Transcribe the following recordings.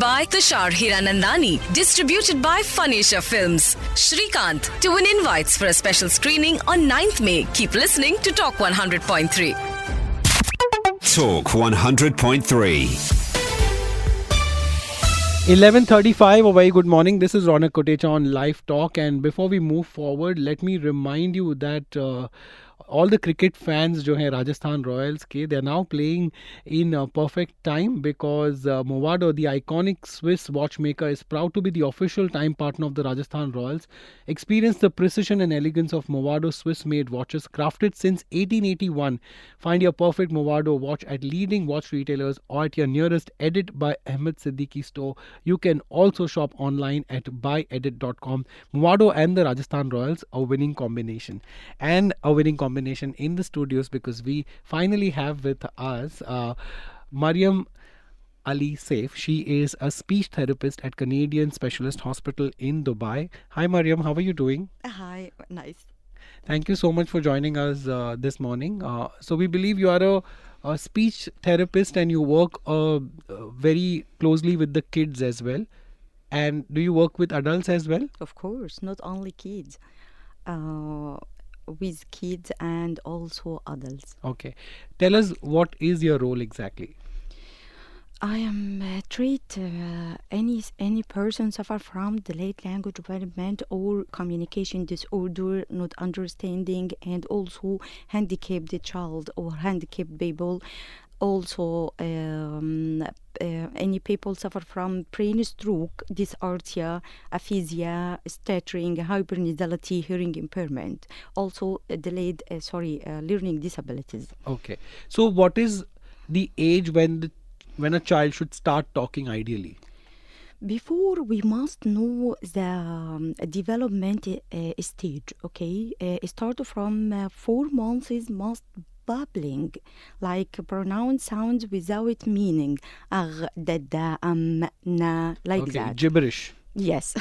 by Tushar Hiranandani. Distributed by Funisha Films. Shrikant to win invites for a special screening on 9th May. Keep listening to Talk 100.3. Talk 100.3. 11:35. A very good morning. This is Ronak Kotecha on Live Talk, and before we move forward, let me remind you that all the cricket fans जो हैं Rajasthan Royals के, they are now playing in perfect time because Movado, the iconic Swiss watchmaker, is proud to be the official time partner of the Rajasthan Royals. Experience the precision and elegance of Movado Swiss-made watches crafted since 1881. Find your perfect Movado watch at leading watch retailers or at your nearest Edit by Ahmed Siddiqui store. You can also shop online at buyedit.com. Movado and the Rajasthan Royals, a winning combination. And a winning combination in the studios because we finally have with us Mariam Ali Seif. She is a speech therapist at Canadian Specialist Hospital in Dubai. Hi Mariam, how are you doing? Hi, nice. Thank you so much for joining us this morning. So we believe you are a speech therapist and you work very closely with the kids as well. And do you work with adults as well? Of course, not only kids. With kids and also adults. Okay. Tell us, what is your role exactly? I am treat any person suffer from delayed language development or communication disorder, not understanding, and also handicapped child or handicapped people. Also, any people suffer from brain stroke, dysarthria, aphasia, stuttering, hypernasality, hearing impairment. Also, delayed learning disabilities. Okay. So, what is the age when a child should start talking ideally? Before, we must know the development stage. Okay, start from 4 months is must babbling, like pronounce sounds without meaning. Da, na, like okay, that. Gibberish. Yes.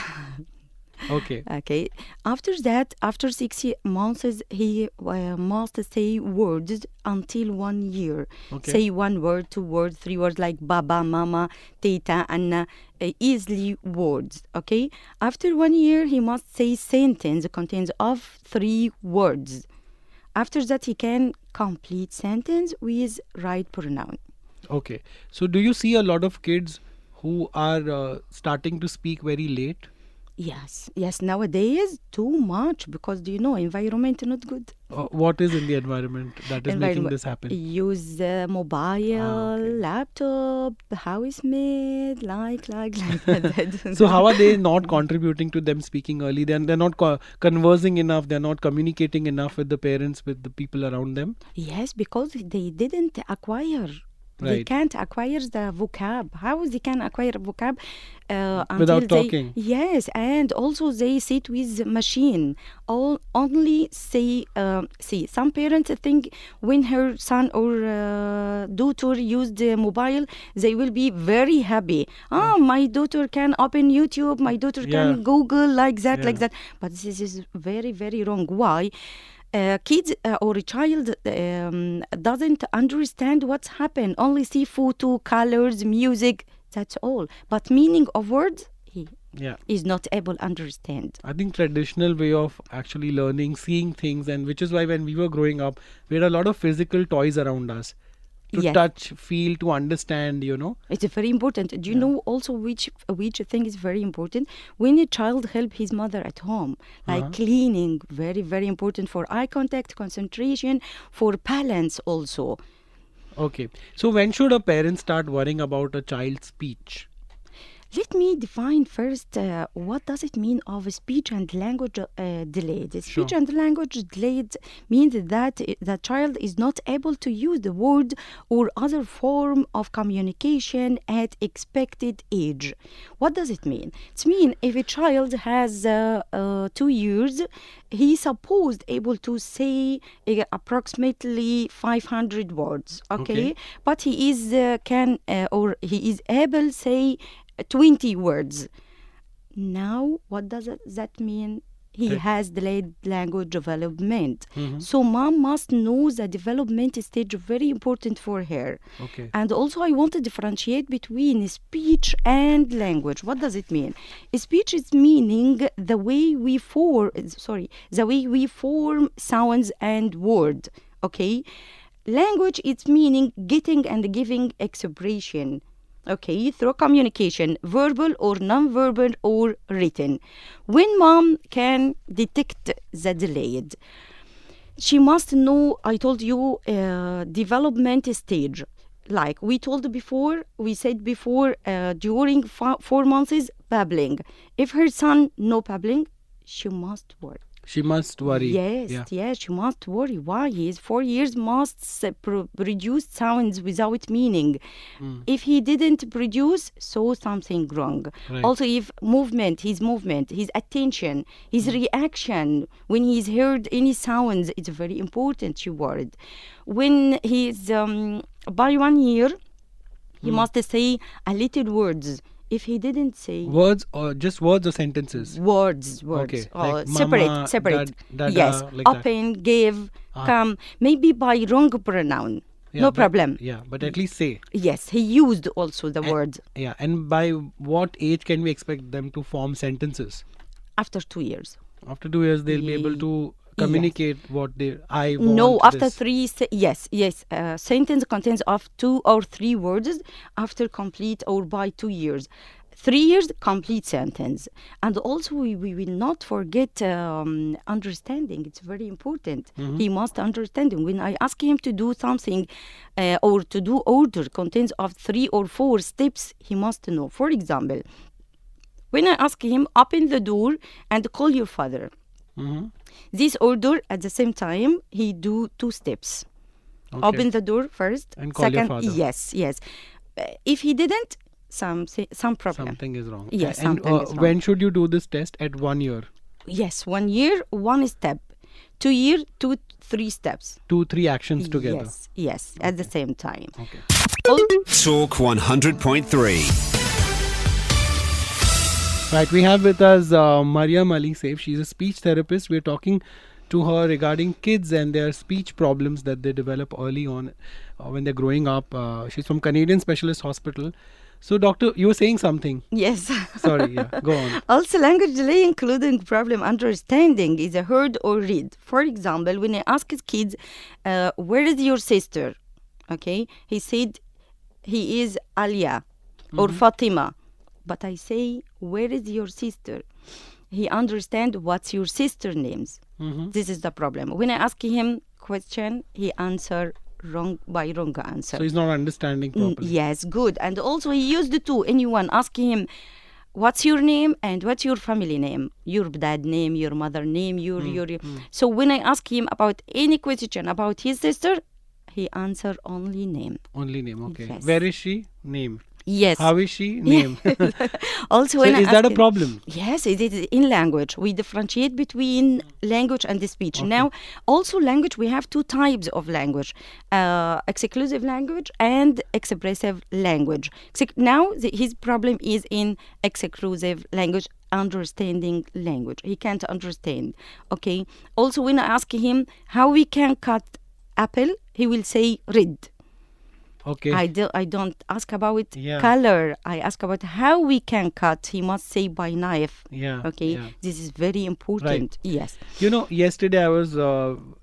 Okay. Okay. After that, after 6 months, he must say words until 1 year. Okay. Say 1 word, 2 words, 3 words like baba, mama, teta, Anna. Easily words. Okay. After 1 year, he must say sentence contains of 3 words. After that, he can complete sentence with right pronoun. Okay. So, do you see a lot of kids who are starting to speak very late? Yes. Nowadays, too much because environment not good. What is in the environment that is making this happen? Use mobile, laptop, housemate, like that. So how are they not contributing to them speaking early? They're not conversing enough. They're not communicating enough with the parents, with the people around them. Yes, because they didn't acquire. Right. They can't acquire the vocab. How they can acquire vocab without talking? Yes, and also they sit with machine. Only say, see, some parents think when her son or daughter use the mobile, they will be very happy. My daughter can open YouTube. My daughter can Google like that. But this is very, very wrong. Why? Kids or a child doesn't understand what's happened. Only see photo, colors, music. That's all. But meaning of words, he is not able to understand. I think traditional way of actually learning, seeing things, and which is why when we were growing up, we had a lot of physical toys around us. To touch, feel, to understand, It's very important. Do you know also which thing is very important? When a child help his mother at home, like cleaning, very, very important for eye contact, concentration, for balance also. Okay. So when should a parent start worrying about a child's speech? Let me define first what does it mean of speech and language delayed. Speech and language delayed means that the child is not able to use the word or other form of communication at expected age. What does it mean? It means if a child has 2 years, he is supposed able to say approximately 500 words. Okay? But he is he is able to say 20 words. Now, what does that mean he has delayed language development. So mom must know the development stage, very important for her. Okay. And also I want to differentiate between speech and language. What does it mean? Speech is meaning the way we form sounds and word. Okay. Language is meaning getting and giving expression. Okay, through communication, verbal or non-verbal or written. When mom can detect the delayed, she must know, I told you, development stage. Like we said before, during 4 months is babbling. If her son no babbling, she must worry. She must worry. Yes, she must worry. Why? He is 4 years, must produce sounds without meaning. If he didn't produce, so something wrong. Right. Also, if his attention, his reaction, when he's heard any sounds, it's very important, she worried. When he's by 1 year, he must say a little words. If he didn't say words or just words or sentences? Words. Okay. Like Separate. mama, dada, Yes. like Open, give, come. Maybe by wrong pronoun. No problem. Yeah, but at least say. Yes, he used also the words Yeah, and by what age can we expect them to form sentences? after 2 years. After 2 years, they'll be able to communicate what I want. No, after this. 3, yes. Sentence contains of 2 or 3 words after complete or by 2 years. 3 years, complete sentence. And also, we will not forget understanding. It's very important. He must understand. When I ask him to do something or to do order contains of 3 or 4 steps, he must know. For example, when I ask him, open the door and call your father. This order, at the same time, he do 2 steps. Okay. Open the door first. And call second, your father. Yes. If he didn't, some problem. Something is wrong. Yes, and something is wrong. when should you do this test? At 1 year? Yes, 1 year, 1 step. 2 year, 2, 3 steps. 2-3 actions together. Yes, at the same time. Okay. Talk 100.3. Right, we have with us Mariam Ali Seif. She's a speech therapist. We're talking to her regarding kids and their speech problems that they develop early on when they're growing up. She's from Canadian Specialist Hospital. So, doctor, you were saying something. Yes. Sorry, yeah, go on. Also, language delay, including problem understanding, is a heard or read. For example, when I ask his kids, where is your sister? Okay, he said he is Alia or Fatima. But I say, where is your sister? He understand what's your sister names. This is the problem. When I ask him question, he answer wrong answer. So he's not understanding properly. Yes, good. And also he used the two. Anyone asking him, what's your name and what's your family name? Your dad name, your mother name, your. So when I ask him about any question about his sister, he answer only name. Only name, okay. Yes. Where is she? Name. Yes. How is she? Name. Also, So when I is that ask a problem? Yes, it is in language. We differentiate between language and the speech. Okay. Now, also language, we have 2 types of language, exclusive language and expressive language. Now, his problem is in exclusive language, understanding language. He can't understand. Okay. Also, when I ask him how we can cut apple, he will say red. Okay. I don't ask about Yeah. color. I ask about how we can cut. He must say by knife. Yeah. Okay. yeah. This is very important. Yes. You know, yesterday I was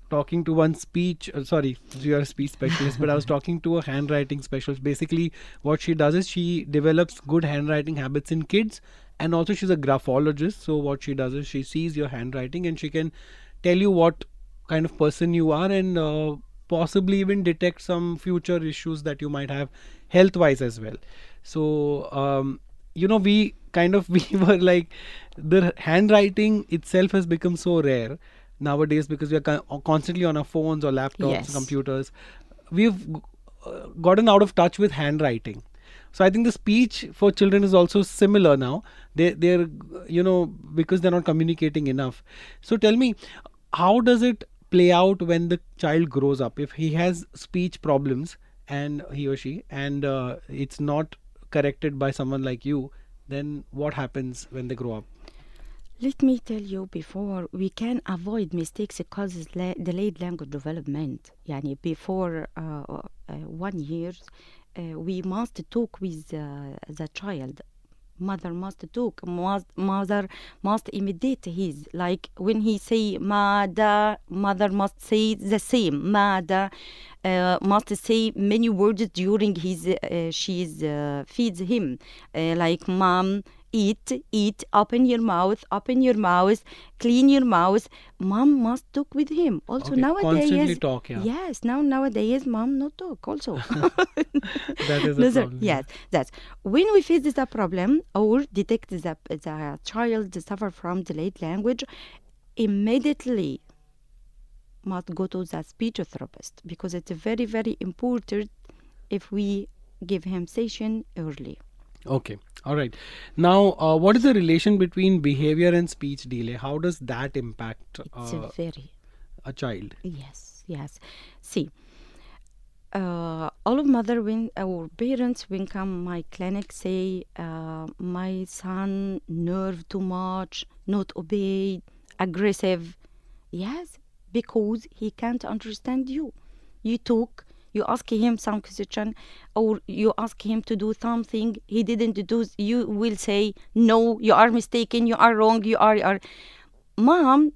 talking to one speech, sorry, you're a speech specialist, but I was talking to a handwriting specialist. Basically, what she does is she develops good handwriting habits in kids, and also she's a graphologist. So what she does is she sees your handwriting and she can tell you what kind of person you are and possibly even detect some future issues that you might have health-wise as well. So, you know, we were like, the handwriting itself has become so rare nowadays because we are constantly on our phones or laptops, Yes. computers. We've gotten out of touch with handwriting. So I think the speech for children is also similar now. They're you know, because they're not communicating enough. So tell me, how does it play out when the child grows up? If he has speech problems and he or she and it's not corrected by someone like you, then what happens when they grow up? Let me tell you before we can avoid mistakes it causes delayed language development. Yani before 1 year, we must talk with the child. Mother must talk. Mother must imitate his. Like when he say mada, mother must say the same. Mada must say many words during his she's feeds him. Like mom, eat, open your mouth, clean your mouth. Mom must talk with him. Also Okay, nowadays, constantly talk, yeah. yes, nowadays mom not talk also. That is a problem. Yes, that's when we face the problem or detect the child suffer from delayed language, immediately must go to the speech therapist because it's very, very important if we give him session early. Okay. All right. Now, what is the relation between behavior and speech delay? How does that impact It's a very, a child? yes. See, all of mother when our parents when come my clinic say my son nerve too much, not obey, aggressive. Yes, because he can't understand you. You talk, you ask him some question, or you ask him to do something he didn't do. You will say no, you are mistaken, you are wrong, you are. Mom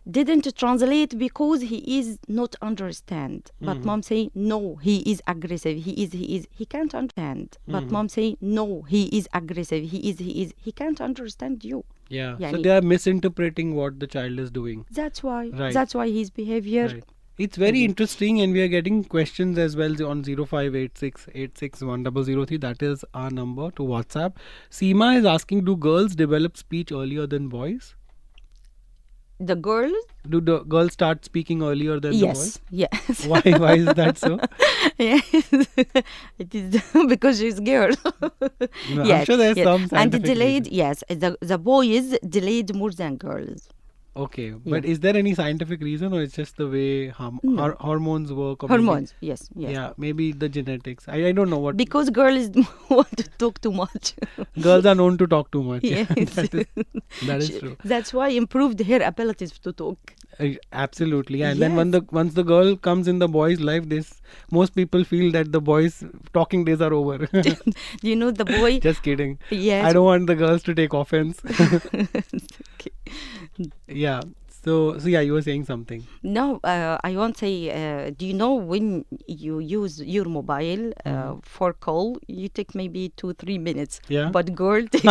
didn't translate because he is not understand. But mom say no, he is aggressive. He can't understand. But mom say no, he is aggressive. He can't understand you. Yeah. Yani, So they are misinterpreting what the child is doing. that's why. Right. That's why his behavior. Right. It's very interesting, and we are getting questions as well on 0586861003. That is our number to WhatsApp. Seema is asking, do girls develop speech earlier than boys? The girl. Do the girls start speaking earlier than the boys? Yes. Why is that so? Yes. It is because she's girl. No, I'm sure there's some And scientific delayed. reason. Yes, the boys delayed more than girls. Okay, but is there any scientific reason, or it's just the way hormones work? Or Hormones. Yes. Maybe, yeah, maybe the genetics. I don't know what. Because girls want to talk too much. Girls are known to talk too much. Yes. That is true. That's why improved her abilities to talk. Absolutely, and then Yes. once the girl comes in the boy's life, most people feel that the boys' talking days are over. You know the boy. Just kidding. Yes. I don't want the girls to take offense. Okay. Yeah. So yeah, you were saying something. No, I won't say. Do you know when you use your mobile for call, you take maybe 2-3 minutes. Yeah. But girl take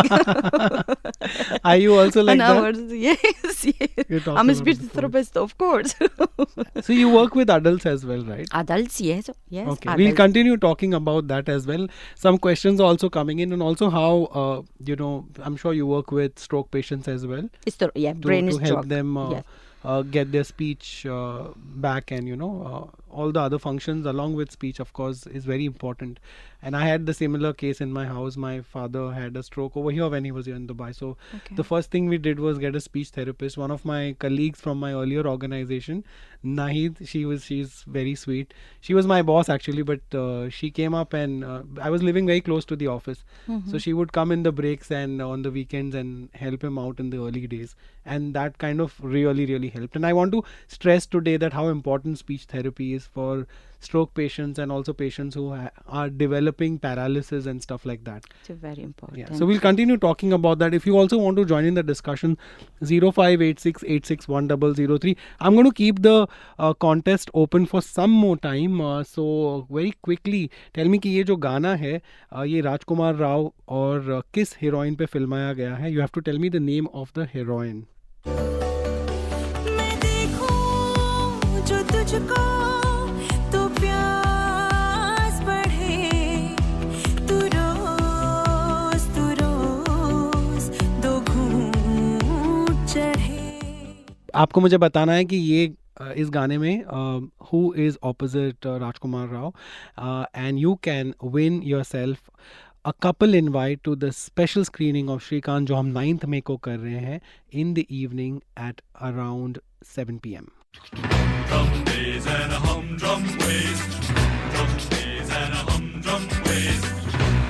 Are you also like an that? hour. Yes. You talk I'm a about speech the phone. therapist, of course. So you work with adults as well, right? Adults, yes. Okay, Adults. we'll continue talking about that as well. Some questions are also coming in, and also how I'm sure you work with stroke patients as well Brain to stroke. help them Yes. get their speech back, and all the other functions along with speech, of course, is very important. And I had the similar case in my house. My father had a stroke over here when he was here in Dubai. So Okay. the first thing we did was get a speech therapist. One of my colleagues from my earlier organization, Nahid, she's very sweet. She was my boss actually, but she came up, and I was living very close to the office. So she would come in the breaks and on the weekends and help him out in the early days. And that kind of really, really helped. And I want to stress today that how important speech therapy is for stroke patients and also patients who are developing paralysis and stuff like that. It's very important. Yeah. So we'll continue talking about that. If you also want to join in the discussion, 0586861003. I'm going to keep the contest open for some more time. So very quickly, tell me कि ये जो गाना है ये राजकुमार राव और किस heroine पे फिल्माया गया है? You have to tell me the name of the heroine. मैं देखूं जो तुझको तो प्यास बढ़े तू रोज दो घूंट चढ़े आपको मुझे बताना है कि ये इस गाने में who is opposite Rajkumar Rao, and you can win yourself a couple invite to the special screening of Shrikant जो हम 9th May को कर रहे हैं in the evening at around 7 p.m. Drum days and a humdrum ways. Drum days and a humdrum ways.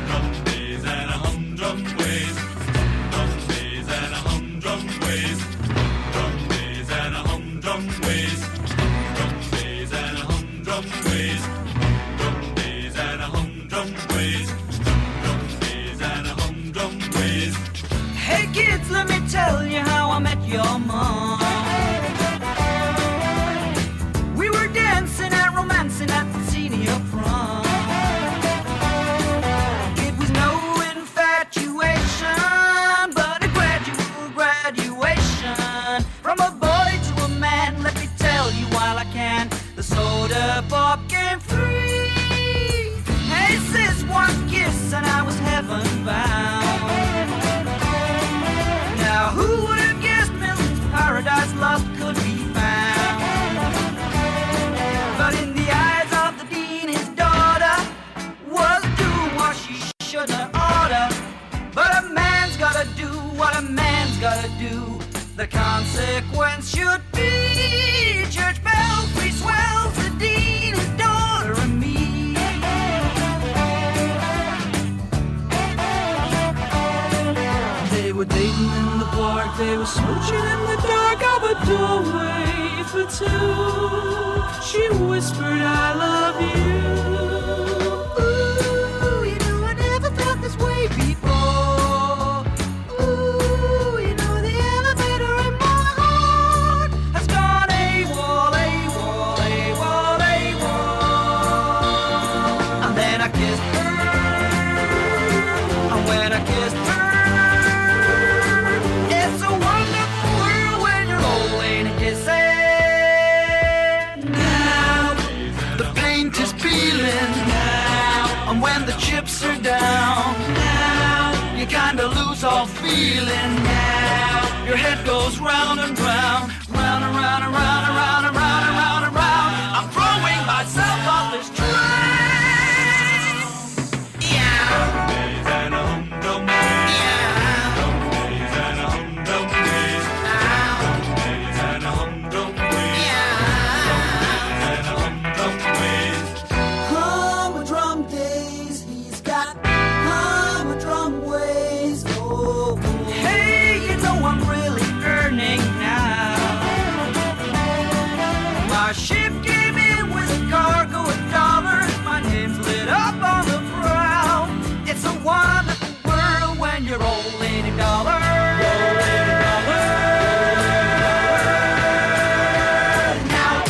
Drum days and a humdrum ways. Drum days and a humdrum ways. Hey kids, let me tell you how I met your mom. We were dancing and romancing at the senior prom. It was no infatuation, but a graduation. From a boy to a man, let me tell you while I can, the soda pop came free. Hey sis, one kiss and I was heaven bound. Now who would have guessed millions paradise lost could be found? But in the eyes of the dean, his daughter was doing what she should have oughta. But a man's gotta do what a man's gotta do. The consequence should be church bells, free swells, the dean, his daughter, and me. They were dating in the park, they were smooching in the dark of a doorway for two. She whispered, I love you. Ooh, you know I never felt this way before. Ooh, you know the elevator in my heart has gone AWOL, AWOL, AWOL, AWOL. And then I kissed her, and when I kissed her, it's a wonderful world when you're old, ain't it, kissing? Now the paint is peeling now, and when the chips are down now, you kinda lose all feeling now. Your head goes round and round, round and round and round and round and round and round and round. I'm throwing myself off this train. Yeah. Days and a humdrum ways. Yeah. Days and a humdrum ways. Days and a humdrum ways. And a humdrum ways. Humdrum days, he's got humdrum ways. Oh, hey, you know I'm really earning now. My ship came in with a cargo of dollars. My name's lit up on the prow. It's a wonderful world when you're old, ain't it, dollar? Now.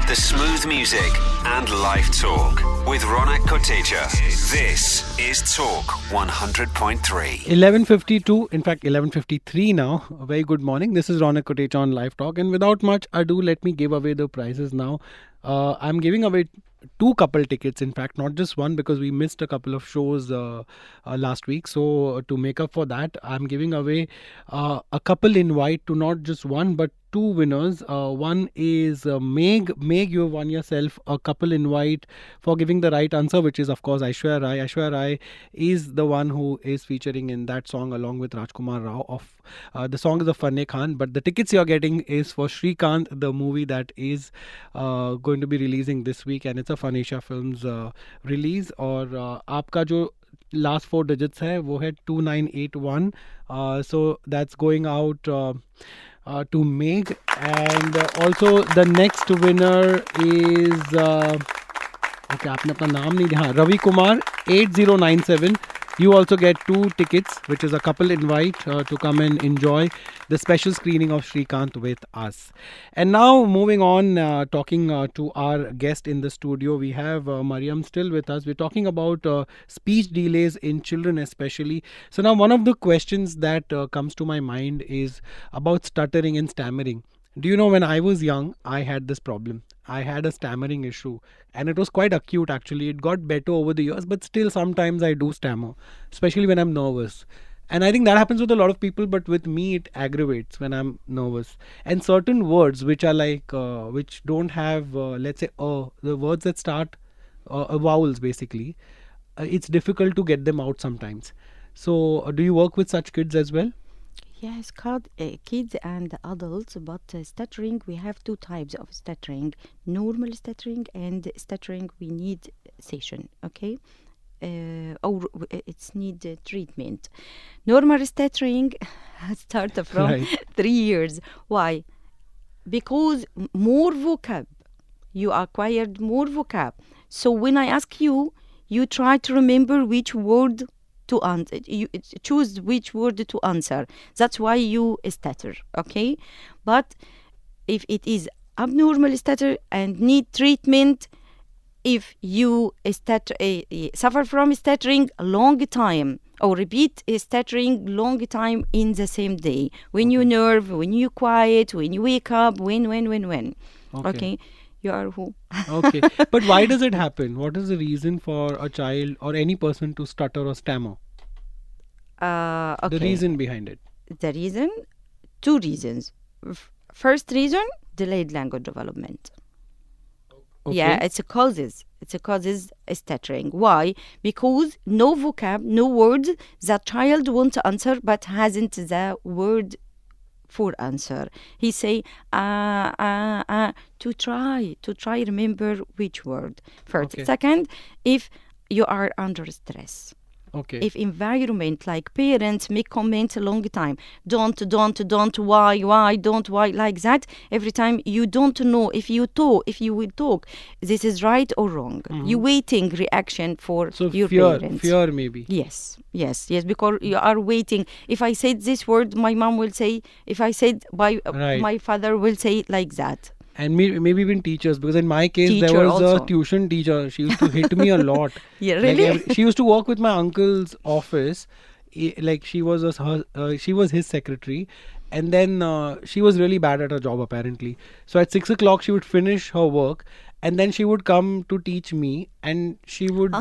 The smooth music and life talk with Ronak Kotecha. This is Talk 100.3. 11:52, in fact 11:53 now. A very good morning. This is Ronak Kotecha on Live Talk, and without much ado, let me give away the prizes now. I'm giving away 2 couple tickets, in fact, not just one, because we missed a couple of shows last week. So to make up for that, I'm giving away a couple invite to not just one but 2 winners. One is Meg. Meg, you have won yourself a couple invite for giving the right answer, which is of course Aishwarya Rai. Aishwarya Rai is the one who is featuring in that song along with Rajkumar Rao. Of the song is of Fanne Khan, but the tickets you're getting is for Shrikant, the movie that is going to be releasing this week, and it's a Fanisha Films release. और आपका जो last 4 digits है वो है 2981. So that's going out to Meg, and also the next winner is okay, आपने अपना नाम नहीं दिया, हाँ, Ravi Kumar 8097. You also get 2 tickets, which is a couple invite to come and enjoy the special screening of Shrikant with us. And now moving on, talking to our guest in the studio, we have Mariam still with us. We're talking about speech delays in children especially. So now one of the questions that comes to my mind is about stuttering and stammering. Do you know, when I was young, I had this problem. I had a stammering issue, and it was quite acute actually. It got better over the years, but still sometimes I do stammer, especially when I'm nervous. And I think that happens with a lot of people, but with me it aggravates when I'm nervous. And certain words which are like, which don't have, let's say, the words that start vowels basically, it's difficult to get them out sometimes. So do you work with such kids as well? Yes, kids and adults, but stuttering, we have 2 types of stuttering: normal stuttering and stuttering we need session, okay? Or it's need treatment. Normal stuttering start from Right. 3 years. Why? Because more vocab. You acquired more vocab. So when I ask you, you try to remember which word to answer. You choose which word to answer. That's why you stutter, okay? But if it is abnormal stutter and need treatment, if you suffer from stuttering a long time or repeat stuttering long time in the same day, when you nerve, when you quiet, when you wake up, when. Okay, you are who? Okay. But why does it happen? What is the reason for a child or any person to stutter or stammer? Okay. The reason behind it. The reason, two reasons. First reason, delayed language development. Okay. Yeah, it's a causes stuttering. Why? Because no vocab, no words that child wants to answer but hasn't the word for answer. He say to try remember which word first. Okay. Second, if you are under stress. Okay. If environment like parents make comments a long time, don't, why, don't, why, like that, every time you don't know if you will talk, this is right or wrong. You waiting reaction for So your fear parents. maybe. Yes, because you are waiting. If I said this word, my mom will say, if I said by Right. my father will say like that. And maybe even teachers, because in my case there Teacher was a also. tuition teacher. She used to hit me a lot. Yeah, Like really? she used to work with my uncle's office. Like she was she was his secretary, and then she was really bad at her job apparently. So at 6 o'clock she would finish her work, and then she would come to teach me, and she would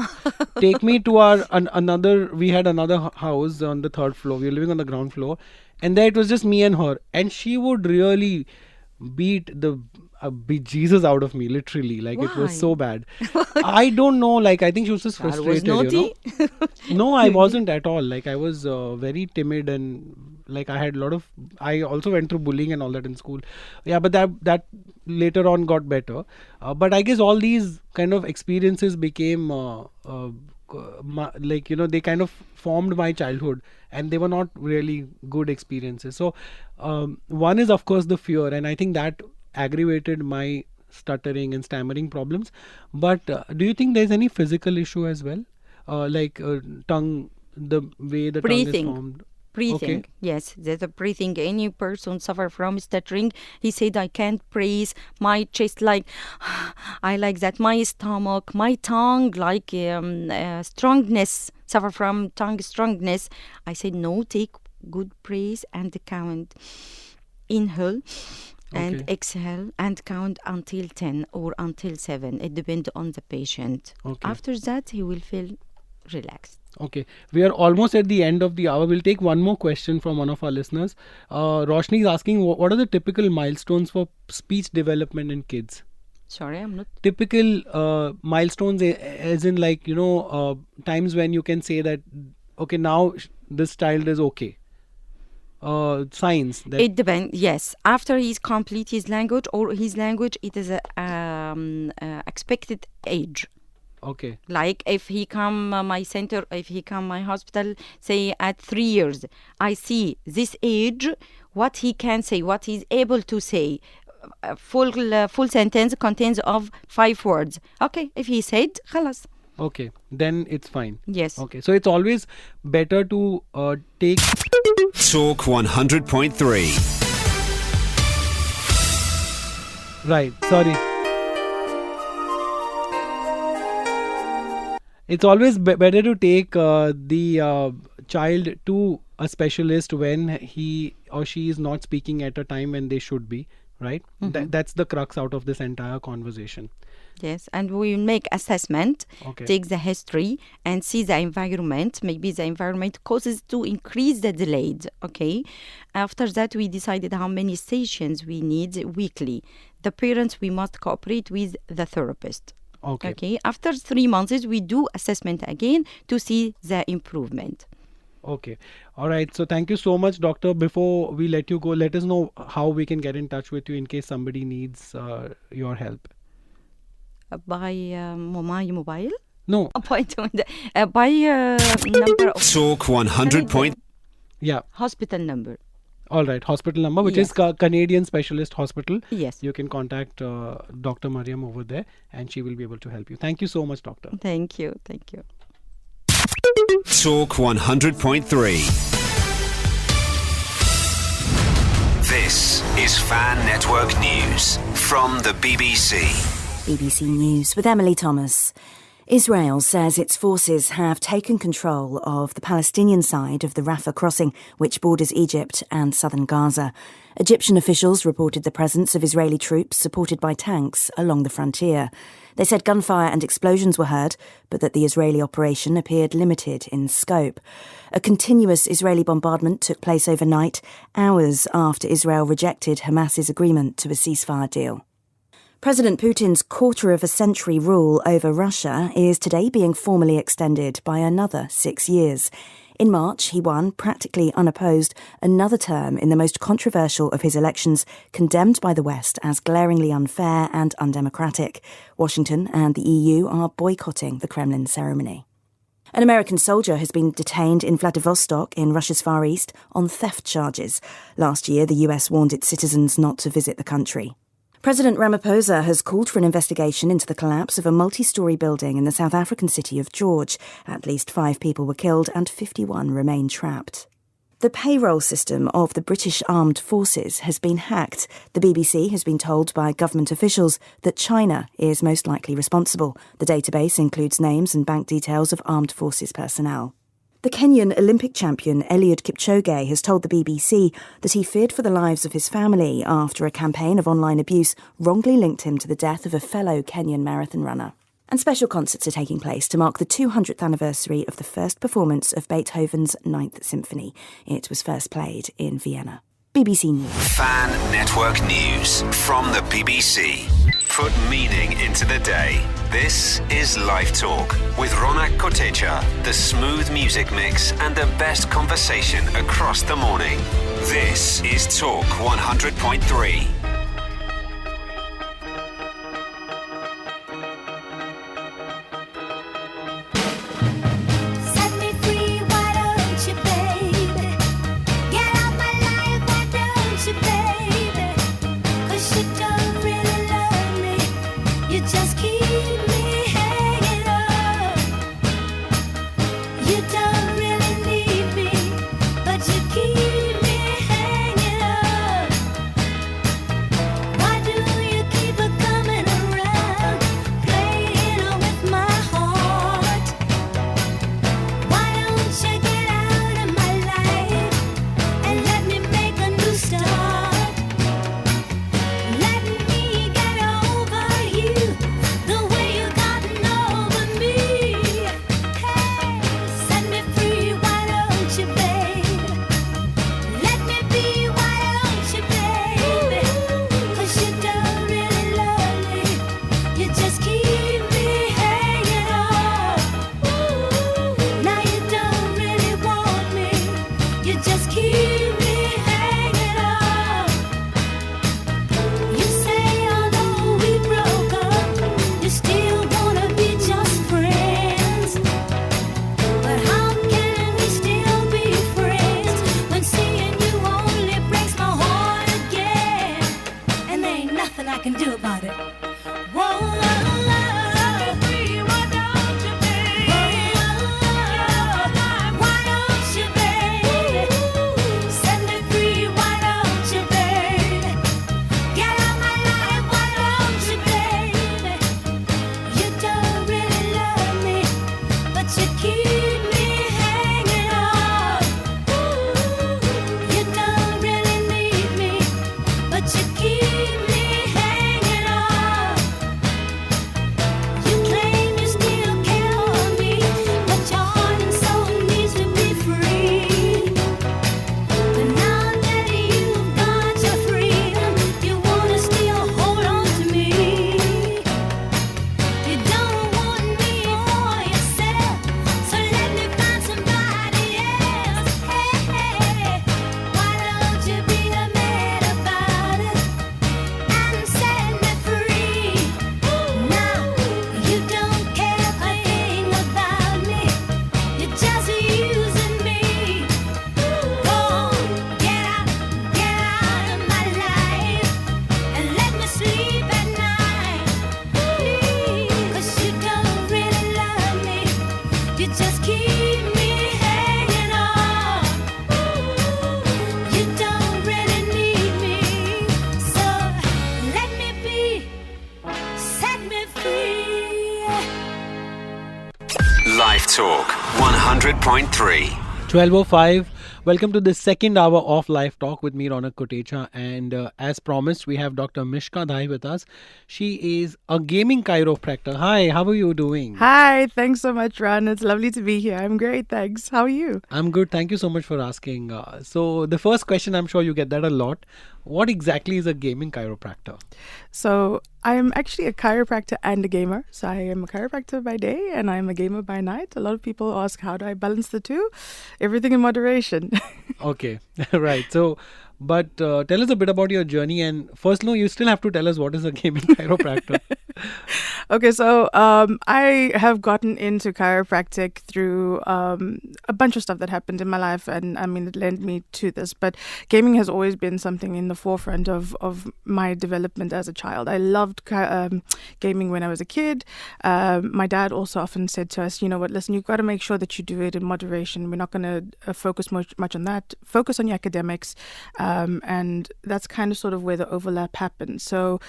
take me to our another. We had another house on the third floor. We were living on the ground floor, and there it was just me and her, and she would really beat the beat Jesus out of me, literally. Like it was Why? so bad. I don't know. Like I think she was just I was frustrated. naughty. No, I wasn't at all. Like I was very timid, and like I had a lot of. I also went through bullying and all that in school. Yeah, but that later on got better. But I guess all these kind of experiences became like they kind of formed my childhood, and they were not really good experiences. So one is of course the fear, and I think that aggravated my stuttering and stammering problems. But do you think there's any physical issue as well, like tongue, the way the tongue is Breathing. formed? Breathing, Okay. yes, there's a breathing. Any person suffer from stuttering, he said, I can't breathe. My chest, like, I like that. My stomach, my tongue, like strongness, suffer from tongue strongness. I said, no, take good breath and count. Inhale and Okay. exhale and count until 10 or until 7. It depends on the patient. Okay. After that, he will feel relaxed. Okay, we are almost at the end of the hour. We'll take one more question from one of our listeners. Roshni is asking, what are the typical milestones for speech development in kids? Sorry, I'm not. Typical milestones, as in like times when you can say that okay, now this child is okay. Signs that It depends. Yes, after he's complete his language or his language, it is a expected age. okay, Like if he come my center, if he come my hospital, say at 3 years, I see this age, what he can say, what he's able to say. Full sentence contains of 5 words. Okay, if he said, خلاص. okay, then it's fine. Yes. Okay, so it's always better to take. Talk 100.3. Right, sorry. It's always better to take the child to a specialist when he or she is not speaking at a time when they should be, right? That's the crux out of this entire conversation. Yes, and we make assessment, Okay. take the history and see the environment. Maybe the environment causes to increase the delayed, okay? After that, we decided how many sessions we need weekly. The parents, we must cooperate with the therapist. Okay. After 3 months, we do assessment again to see the improvement. Okay. All right. So thank you so much, doctor. Before we let you go, let us know how we can get in touch with you in case somebody needs your help. By my mobile No. appointment, by number of Talk 100. Yeah. hospital number. All right. Hospital number, which Yes. is Canadian Specialist Hospital. Yes. You can contact Dr. Mariam over there, and she will be able to help you. Thank you so much, doctor. Thank you. Talk 100.3. This is Fan Network News from the BBC. BBC News with Emily Thomas. Israel says its forces have taken control of the Palestinian side of the Rafah crossing, which borders Egypt and southern Gaza. Egyptian officials reported the presence of Israeli troops supported by tanks along the frontier. They said gunfire and explosions were heard, but that the Israeli operation appeared limited in scope. A continuous Israeli bombardment took place overnight, hours after Israel rejected Hamas's agreement to a ceasefire deal. President Putin's quarter-of-a-century rule over Russia is today being formally extended by another 6 years. In March, he won, practically unopposed, another term in the most controversial of his elections, condemned by the West as glaringly unfair and undemocratic. Washington and the EU are boycotting the Kremlin ceremony. An American soldier has been detained in Vladivostok in Russia's Far East on theft charges. Last year, the US warned its citizens not to visit the country. President Ramaphosa has called for an investigation into the collapse of a multi-storey building in the South African city of George. At least 5 people were killed and 51 remain trapped. The payroll system of the British Armed Forces has been hacked. The BBC has been told by government officials that China is most likely responsible. The database includes names and bank details of armed forces personnel. The Kenyan Olympic champion Eliud Kipchoge has told the BBC that he feared for the lives of his family after a campaign of online abuse wrongly linked him to the death of a fellow Kenyan marathon runner. And special concerts are taking place to mark the 200th anniversary of the first performance of Beethoven's Ninth Symphony. It was first played in Vienna. BBC News. Fan Network News from the BBC. Put meaning into the day. This is Live Talk with Ronak Kotecha, the smooth music mix and the best conversation across the morning. This is Talk 100.3. 100.3. 12:05. Welcome to the second hour of Live Talk with me, Ronak Kotecha. And as promised, we have Dr. Mishka Dhai with us. She is a gaming chiropractor. Hi, how are you doing? Hi, thanks so much, Ron. It's lovely to be here. I'm great, thanks. How are you? I'm good. Thank you so much for asking. So, the first question, I'm sure you get that a lot. What exactly is a gaming chiropractor? So, I'm actually a chiropractor and a gamer. So, I am a chiropractor by day and I'm a gamer by night. A lot of people ask, how do I balance the two? Everything in moderation. Okay, right. So, but tell us a bit about your journey. And first, no, you still have to tell us what is a gaming chiropractor. Okay, so I have gotten into chiropractic through a bunch of stuff that happened in my life, and I mean, it led me to this. But gaming has always been something in the forefront of my development as a child. I loved gaming when I was a kid. My dad also often said to us, you know what, listen, you've got to make sure that you do it in moderation. We're not going to focus much on that. Focus on your academics, and that's kind of sort of where the overlap happens. So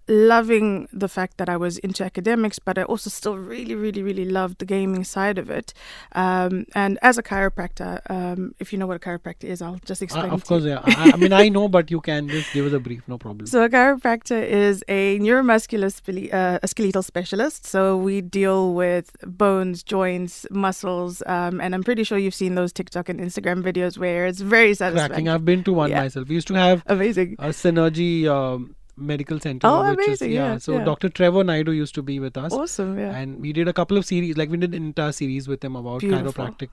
loving the fact that I was into academics, but I also still really loved the gaming side of it. And as a chiropractor, if you know what a chiropractor is, I'll just explain. Of course, yeah. I mean, I know, but you can just give us a brief, no problem. So a chiropractor is a neuromuscular skeletal specialist. So we deal with bones, joints, muscles, and I'm pretty sure you've seen those TikTok and Instagram videos where it's very satisfying. Cracking. I've been to one myself. We used to have amazing a Synergy medical center. Oh, which amazing. Is, So Dr. Trevor Naidu used to be with us. Awesome, yeah. And we did a couple of series, like we did an entire series with him about chiropractic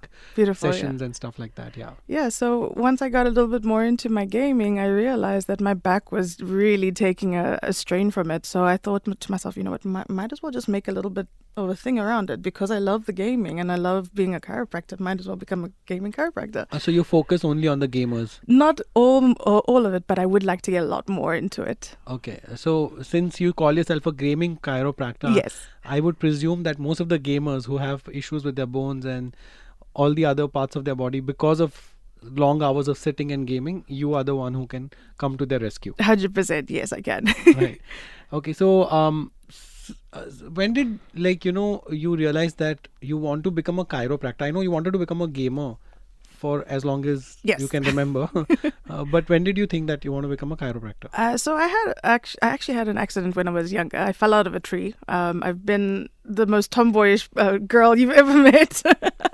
sessions and stuff like that, Yeah, so once I got a little bit more into my gaming, I realized that my back was really taking a strain from it. So I thought to myself, you know what, might as well just make a little bit of a thing around it, because I love the gaming and I love being a chiropractor. Might as well become a gaming chiropractor. So you focus only on the gamers? Not all of it, but I would like to get a lot more into it. Okay, so since you call yourself a gaming chiropractor, yes, I would presume that most of the gamers who have issues with their bones and all the other parts of their body because of long hours of sitting and gaming, you are the one who can come to their rescue. 100%, yes, I can. Right. Okay, so when did you realize that you want to become a chiropractor? I know you wanted to become a gamer for as long as you can remember. But when did you think that you want to become a chiropractor? So I actually had an accident when I was younger. I fell out of a tree. I've been the most tomboyish girl you've ever met.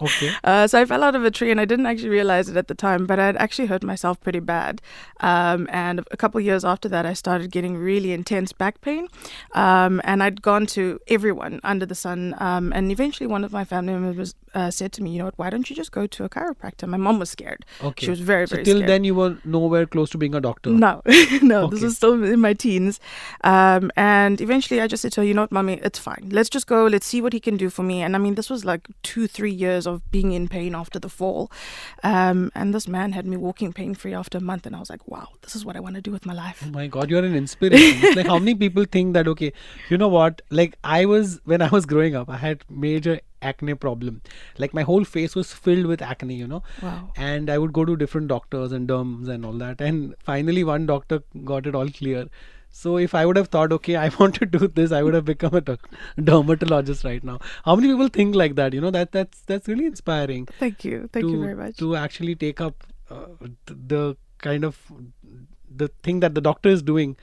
Okay. So I fell out of a tree and I didn't actually realize it at the time, but I'd actually hurt myself pretty bad. And a couple of years after that, I started getting really intense back pain. And I'd gone to everyone under the sun. And eventually one of my family members said to me, you know what, why don't you just go to a chiropractor? My mom was scared. Okay. She was very scared. Till then you were nowhere close to being a doctor? No, Okay. This was still in my teens. And eventually I just said to her, you know what, mommy, it's fine. Let's just go. Let's see what he can do for me. And I mean, this was like 2-3 years of being in pain after the fall. And this man had me walking pain-free after a month. And I was like, wow, this is what I want to do with my life. Oh my God, you're an inspiration. It's like how many people think that, okay, you know what? Like when I was growing up, I had major acne problem. Like my whole face was filled with acne, Wow. And I would go to different doctors and derms and all that. And finally one doctor got it all clear. So if I would have thought, okay, I want to do this, I would have become a dermatologist right now. How many people think like that? That's really inspiring. Thank you. Thank you very much. To actually take up the kind of the thing that the doctor is doing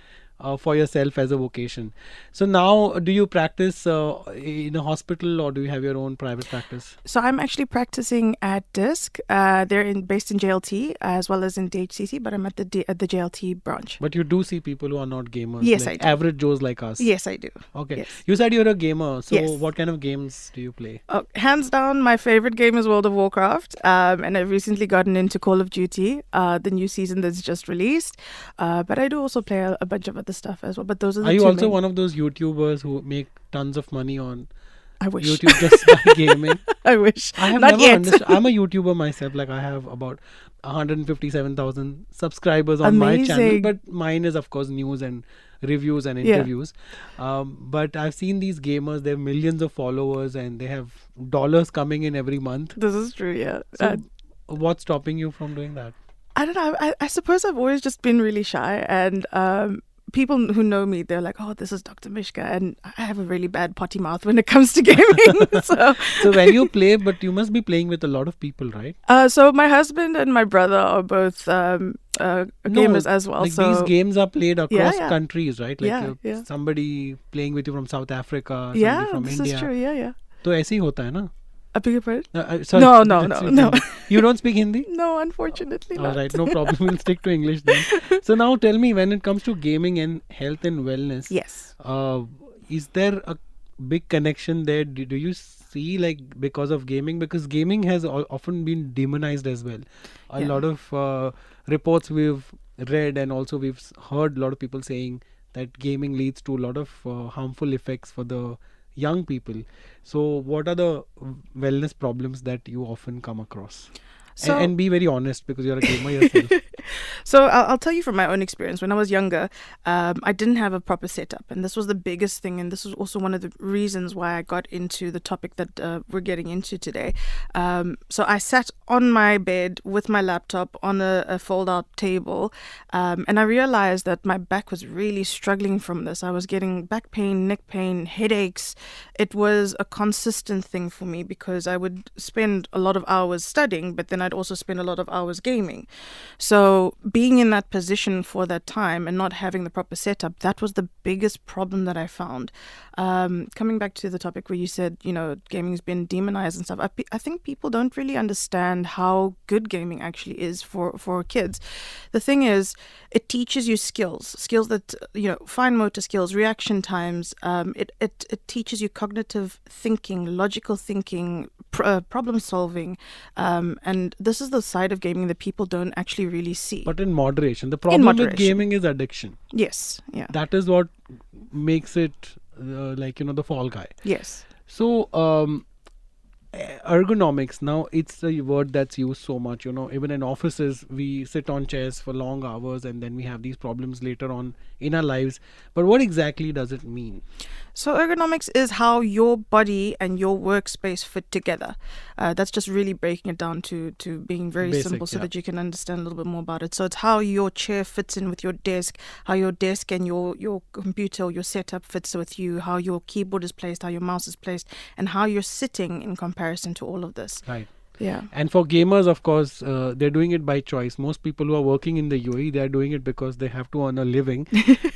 for yourself as a vocation. So now, do you practice in a hospital or do you have your own private practice? So I'm actually practicing at DISC. They're based in JLT as well as in DHCC, but I'm at the JLT branch. But you do see people who are not gamers? Yes, like I do. Average Joes like us? Yes, I do. Okay. Yes. You said you're a gamer. So Yes. what kind of games do you play? Hands down, my favorite game is World of Warcraft. And I've recently gotten into Call of Duty, the new season that's just released. But I do also play a bunch of other stuff as well. But those are the Are you two also main. one of those YouTubers who make tons of money on I wish. YouTube just by gaming? I wish. I have Not never yet. understood. I'm a YouTuber myself. Like I have about 157,000 subscribers on my channel. Amazing. But mine is of course news and reviews and Yeah. interviews. But I've seen these gamers. They have millions of followers and they have dollars coming in every month. This is true, yeah. So what's stopping you from doing that? I don't know. I suppose I've always just been really shy, and people who know me, they're like, "Oh, this is Dr. Mishka," and I have a really bad potty mouth when it comes to gaming. so when you play, but you must be playing with a lot of people, right? So my husband and my brother are both gamers as well. Like so these games are played across yeah. countries, right? Like Yeah, yeah. somebody playing with you from South Africa, somebody yeah, from this India. is true. Yeah. तो ऐसे ही होता है ना? A bigger part? Sorry, No. You don't speak Hindi? No, unfortunately All not. right, no problem. We'll stick to English then. So now tell me, when it comes to gaming and health and wellness, Yes. Is there a big connection there? Do you see, like, because of gaming? Because gaming has often been demonized as well. A lot of reports we've read, and also we've heard a lot of people saying that gaming leads to a lot of harmful effects for the young people. So what are the wellness problems that you often come across? So, and be very honest, because you're a gamer yourself. So I'll tell you from my own experience. When I was younger, I didn't have a proper setup, and this was the biggest thing, and this was also one of the reasons why I got into the topic that we're getting into today. So I sat on my bed with my laptop on a fold-out table, and I realized that my back was really struggling from this. I was getting back pain, neck pain, headaches. It was a consistent thing for me because I would spend a lot of hours studying, but then I'd also spend a lot of hours gaming. So being in that position for that time and not having the proper setup, that was the biggest problem that I found. Coming back to the topic where you said, gaming has been demonized and stuff, I think people don't really understand how good gaming actually is for kids. The thing is, it teaches you skills that, fine motor skills, reaction times. It teaches you cognitive thinking, logical thinking, problem solving, and this is the side of gaming that people don't actually really see. But in moderation. The problem with gaming is addiction. Yes, yeah. That is what makes it the fall guy. Yes. So ergonomics, now it's a word that's used so much. Even in offices, we sit on chairs for long hours, and then we have these problems later on in our lives. But what exactly does it mean? So ergonomics is how your body and your workspace fit together. That's just really breaking it down to being very basic, simple so that you can understand a little bit more about it. So it's how your chair fits in with your desk, how your desk and your computer or your setup fits with you, how your keyboard is placed, how your mouse is placed, and how you're sitting in comparison to all of this. Right. Yeah. And for gamers, of course, they're doing it by choice. Most people who are working in the UAE, they're doing it because they have to earn a living.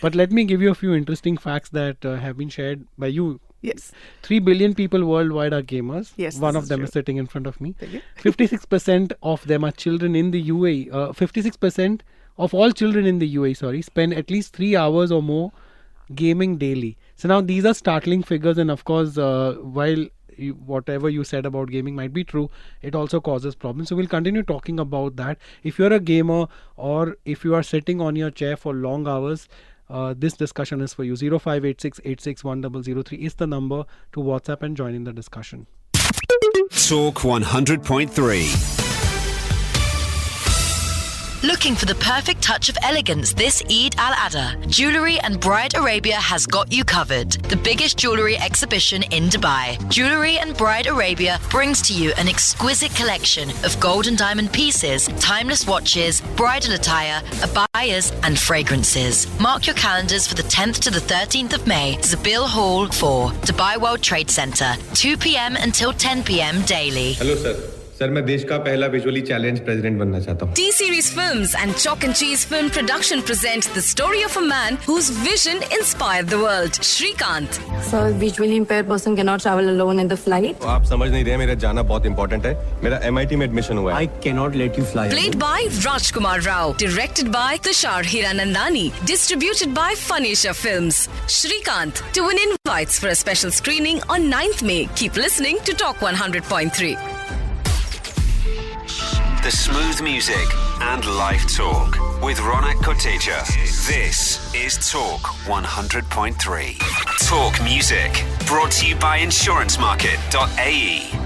But let me give you a few interesting facts that have been shared by you. Yes. 3 billion people worldwide are gamers. Yes. One of them is sitting in front of me. 56% of them are children in the UAE. 56% of all children in the UAE, spend at least 3 hours or more gaming daily. So now these are startling figures, and of course, while whatever you said about gaming might be true, it also causes problems. So we'll continue talking about that. If you're a gamer or if you are sitting on your chair for long hours, this discussion is for you. 0586 861003 is the number to WhatsApp and join in the discussion. Talk 100.3. Looking for the perfect touch of elegance this Eid al-Adha? Jewellery and Bride Arabia has got you covered. The biggest jewellery exhibition in Dubai. Jewellery and Bride Arabia brings to you an exquisite collection of gold and diamond pieces, timeless watches, bridal attire, abayas and fragrances. Mark your calendars for the 10th to the 13th of May, Zabil Hall 4, Dubai World Trade Centre, 2 p.m. until 10 p.m. daily. Hello sir. Sir मैं देश का पहला visually challenge president बनना चाहता हूँ. T-Series Films and Chalk and Cheese Film Production present the story of a man whose vision inspired the world. Shrikant. So, visually impaired person cannot travel alone in the flight. आप समझ नहीं रहे, मेरा जाना बहुत इम्पोर्टेंट है. मेरा MIT में एडमिशन हुआ है. I cannot let you fly. Played by Rajkumar Rao. Directed by Tushar Hiranandani. Distributed by Fanisha Films. Shrikant to win invites for a special screening on 9th May. Keep listening to Talk 100.3. The smooth music and live talk with Ronak Kotecha. This is Talk 100.3. Talk music brought to you by insurancemarket.ae.